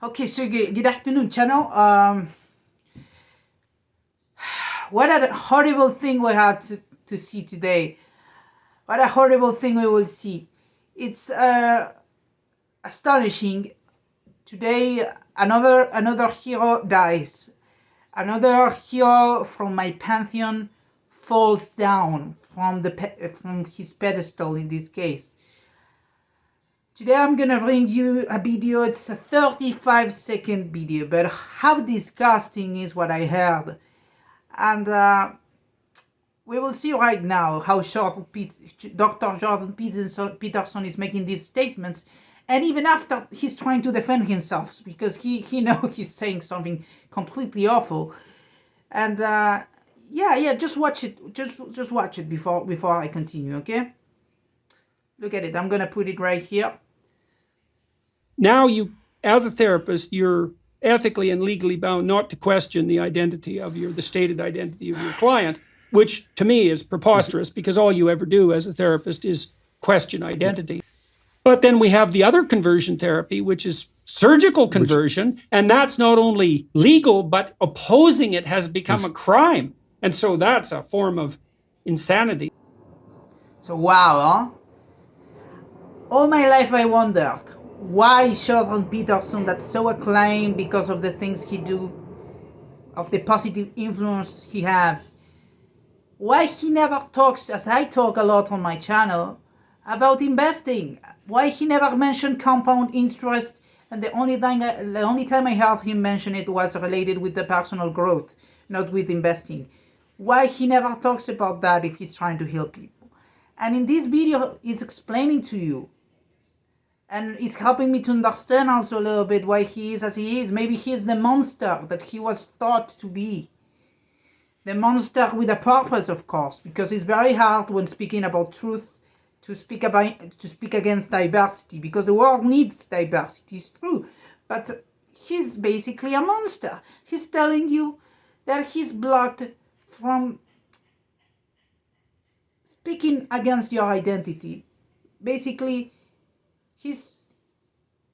Okay, so good afternoon, channel. What a horrible thing we had to see today. What a horrible thing we will see. It's astonishing. Today, another hero dies. Another hero from my pantheon falls down from his pedestal in this case. Today I'm gonna bring you a video. It's a 35-second video, but how disgusting is what I heard. And we will see right now how Dr. Jordan Peterson is making these statements, and even after he's trying to defend himself because he knows he's saying something completely awful. And yeah, just watch it. Just watch it before I continue, okay? Look at it. I'm gonna put it right here. Now you, as a therapist, you're ethically and legally bound not to question the identity of the stated identity of your client, which to me is preposterous because all you ever do as a therapist is question identity. But then we have the other conversion therapy, which is surgical conversion, and that's not only legal, but opposing it has become a crime. And so that's a form of insanity. So wow, huh? All my life I wondered, why Jordan Peterson, that's so acclaimed because of the things he do, of the positive influence he has, why he never talks, as I talk a lot on my channel, about investing? Why he never mentioned compound interest? And the only time I heard him mention it was related with the personal growth, not with investing. Why he never talks about that if he's trying to help people? And in this video, he's explaining to you, and it's helping me to understand also a little bit why he is as he is. Maybe he is the monster that he was thought to be. The monster with a purpose, of course, because it's very hard when speaking about truth to speak against diversity, because the world needs diversity, it's true. But he's basically a monster. He's telling you that he's blocked from speaking against your identity. Basically,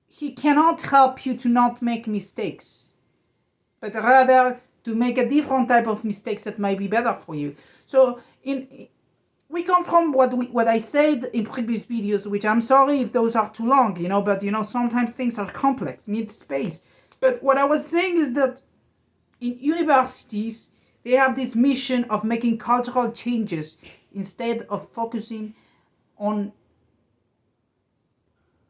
he cannot help you to not make mistakes, but rather to make a different type of mistakes that might be better for you. So we come from what I said in previous videos, which I'm sorry if those are too long, but sometimes things are complex, need space. But what I was saying is that in universities, they have this mission of making cultural changes instead of focusing on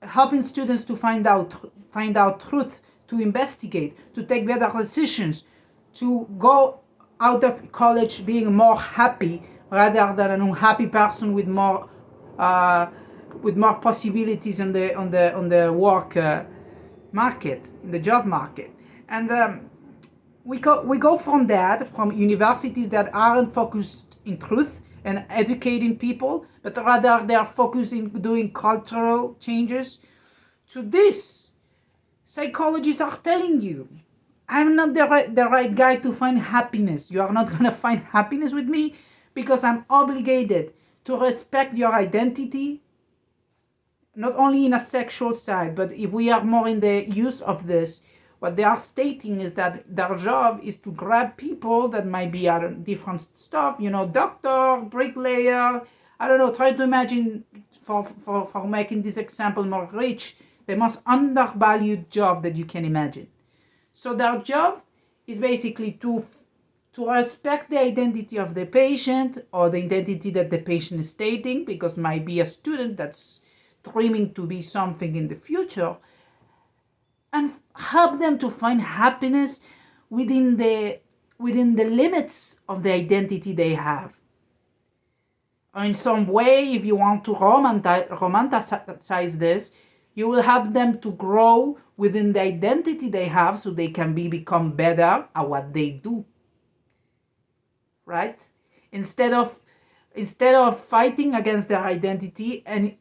helping students to find out truth, to investigate, to take better decisions, to go out of college being more happy rather than an unhappy person with more possibilities on the work market, in the job market. And we go from universities that aren't focused in truth and educating people, but rather they are focusing doing cultural changes. To this, psychologists are telling you, I'm not the right guy to find happiness. You are not going to find happiness with me because I'm obligated to respect your identity, not only in a sexual side, but if we are more in the use of this, what they are stating is that their job is to grab people that might be at different stuff, doctor, bricklayer, I don't know, try to imagine, for making this example more rich, the most undervalued job that you can imagine. So their job is basically to respect the identity of the patient or the identity that the patient is stating, because might be a student that's dreaming to be something in the future, and help them to find happiness within the limits of the identity they have. Or in some way, if you want to romanticize this, you will have them to grow within the identity they have so they can become better at what they do. Right? Instead of fighting against their identity and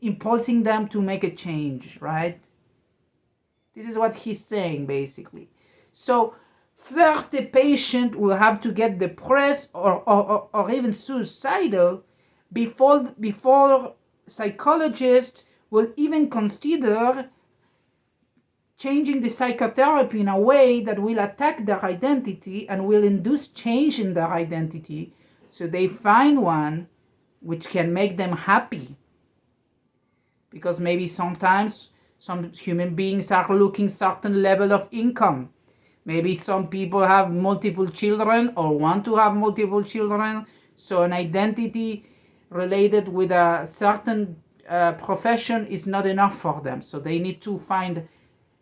impulsing them to make a change, right? This is what he's saying, basically. So first, the patient will have to get depressed or even suicidal before psychologists will even consider changing the psychotherapy in a way that will attack their identity and will induce change in their identity, so they find one which can make them happy. Because maybe sometimes some human beings are looking certain level of income. Maybe some people have multiple children or want to have multiple children, so an identity related with a certain profession is not enough for them. So they need to find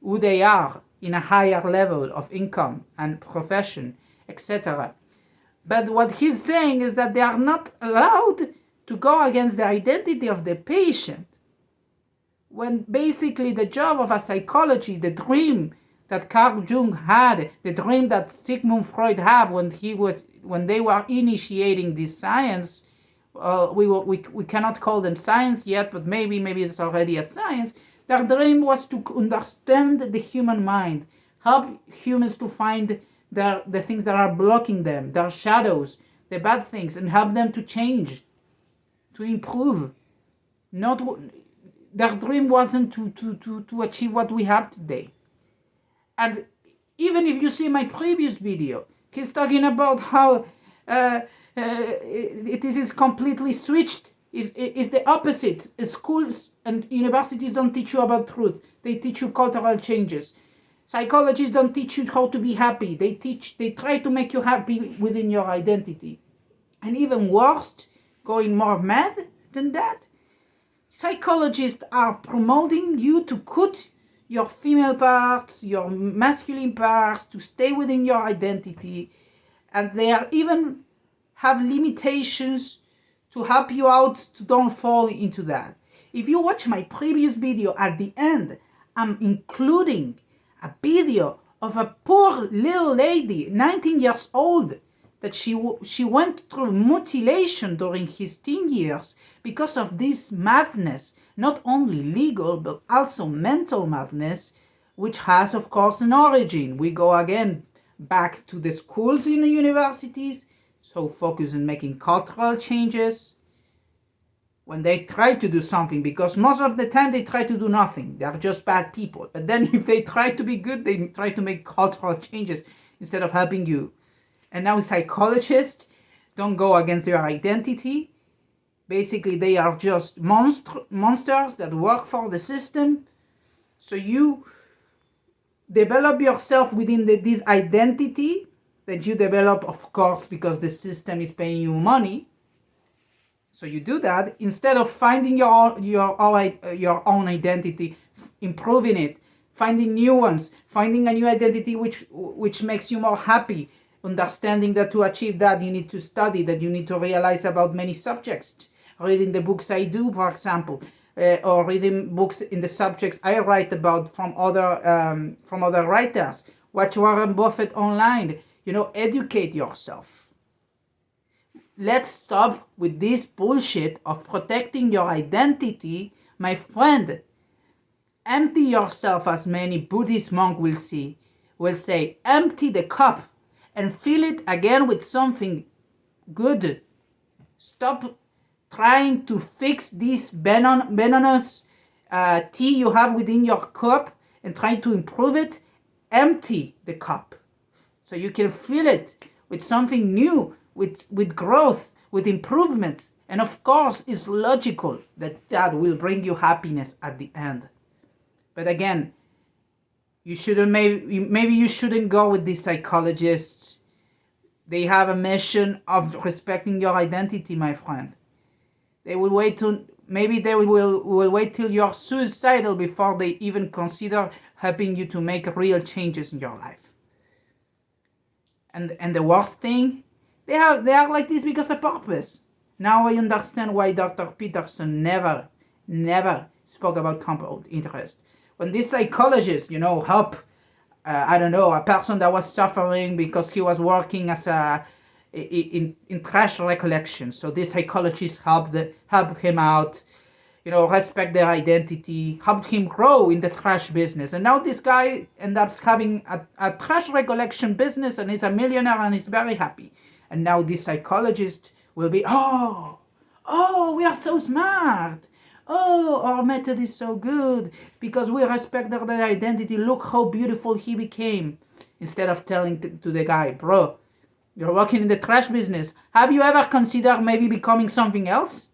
who they are in a higher level of income and profession, etc. But what he's saying is that they are not allowed to go against the identity of the patient. When basically the job of a psychology, the dream that Carl Jung had, the dream that Sigmund Freud had when they were initiating this science, we cannot call them science yet, but maybe it's already a science. Their dream was to understand the human mind, help humans to find the things that are blocking them, their shadows, the bad things, and help them to change, to improve. Their dream wasn't to achieve what we have today. And even if you see my previous video, he's talking about how this is completely switched. Is the opposite. Schools and universities don't teach you about truth. They teach you cultural changes. Psychologists don't teach you how to be happy. They try to make you happy within your identity. And even worse, going more mad than that, psychologists are promoting you to cut your female parts, your masculine parts, to stay within your identity. And they are even have limitations to help you out to don't fall into that. If you watch my previous video, at the end, I'm including a video of a poor little lady, 19 years old, that she went through mutilation during his teen years because of this madness, not only legal, but also mental madness, which has, of course, an origin. We go again back to the schools in the universities, so focus on making cultural changes. When they try to do something, because most of the time they try to do nothing, they are just bad people. But then if they try to be good, they try to make cultural changes instead of helping you. And now psychologists don't go against their identity. Basically, they are just monsters that work for the system. So you develop yourself within this identity that you develop, of course, because the system is paying you money. So you do that instead of finding your own identity, improving it, finding new ones, finding a new identity which makes you more happy, understanding that to achieve that you need to study, that you need to realize about many subjects, reading the books I do, for example, or reading books in the subjects I write about from other writers. Watch Warren Buffett online. Educate yourself. Let's stop with this bullshit of protecting your identity, my friend. Empty yourself, as many Buddhist monks will say. Empty the cup and fill it again with something good. Stop trying to fix this venomous tea you have within your cup and try to improve it. Empty the cup so you can fill it with something new, with growth, with improvement. And of course, it's logical that will bring you happiness at the end. But again, you shouldn't. Maybe you shouldn't go with these psychologists. They have a mission of respecting your identity, my friend. They will wait till will wait till you're suicidal before they even consider helping you to make real changes in your life. And the worst thing, they are like this because of purpose. Now I understand why Dr. Peterson never spoke about compound interest. When this psychologist, help, a person that was suffering because he was working as in trash recollection. So this psychologist helped him out, respect their identity, helped him grow in the trash business. And now this guy ends up having a trash recollection business and he's a millionaire and he's very happy. And now this psychologist will be, oh, we are so smart. oh, our method is so good because we respect their identity. Look how beautiful he became. Instead of telling to the guy, bro, you're working in the trash business. Have you ever considered maybe becoming something else?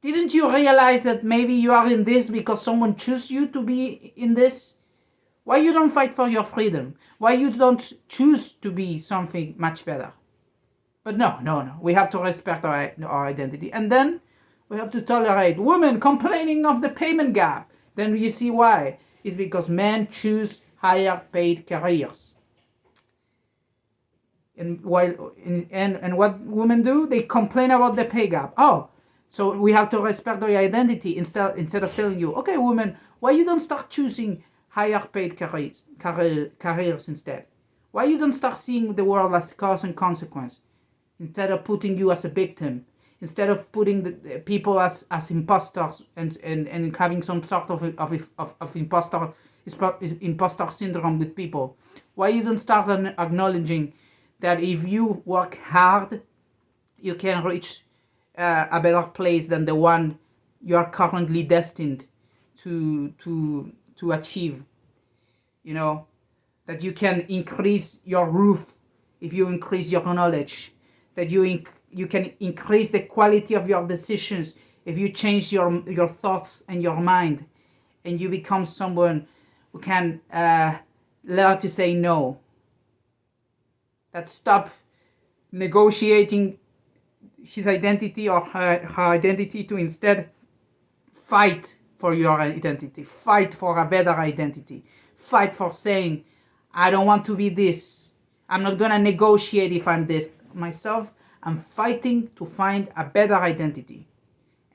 Didn't you realize that maybe you are in this because someone chose you to be in this? Why you don't fight for your freedom? Why you don't choose to be something much better? But no. We have to respect our identity. And then we have to tolerate women complaining of the payment gap. Then you see why. It's because men choose higher paid careers. And what women do? They complain about the pay gap. Oh, so we have to respect their identity instead of telling you, okay, women, why you don't start choosing higher paid careers instead? Why you don't start seeing the world as cause and consequence instead of putting you as a victim, instead of putting the people as imposters and having some sort of imposter syndrome with people? Why you don't start acknowledging that if you work hard, you can reach a better place than the one you are currently destined to achieve? You know, that you can increase your roof if you increase your knowledge, that you can increase the quality of your decisions if you change your thoughts and your mind, and you become someone who can learn to say no, that stop negotiating his identity or her identity to instead fight for your identity, fight for a better identity, fight for saying, I don't want to be this. I'm not gonna negotiate if I'm this. Myself, I'm fighting to find a better identity.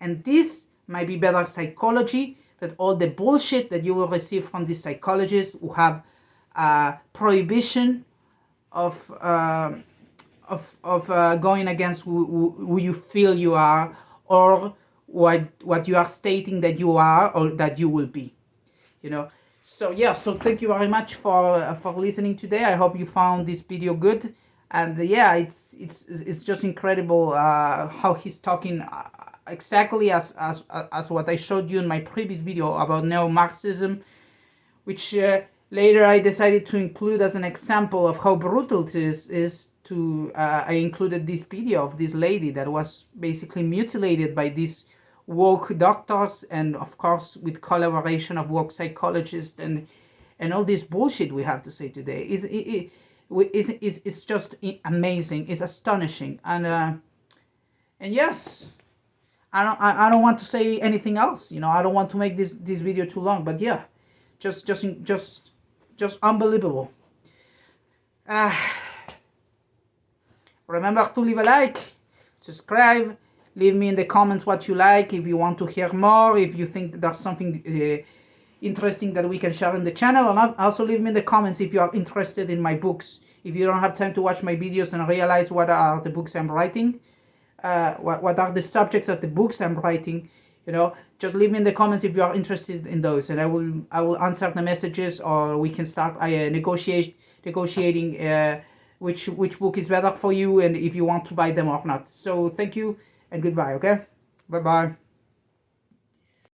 And this might be better psychology than all the bullshit that you will receive from these psychologists who have prohibition of going against who you feel you are, or what you are stating that you are or that you will be. You know. So yeah, so thank you very much for listening today. I hope you found this video good, and yeah, it's just incredible how he's talking exactly as what I showed you in my previous video about neo-Marxism, which later I decided to include as an example of how brutal it is to I included this video of this lady that was basically mutilated by these woke doctors, and of course with collaboration of woke psychologists and all this bullshit we have to say today. It's just amazing. It's astonishing, and yes, I don't want to say anything else. You know, I don't want to make this video too long, but yeah, just unbelievable. Remember to leave a like, subscribe, leave me in the comments what you like, if you want to hear more, if you think there's something interesting that we can share in the channel, and also leave me in the comments if you are interested in my books. If you don't have time to watch my videos and realize what are the books I'm writing, what are the subjects of the books I'm writing, you know, just leave me in the comments if you are interested in those, and I will answer the messages, or we can start negotiating which book is better for you and if you want to buy them or not. So thank you and goodbye. Okay, bye bye.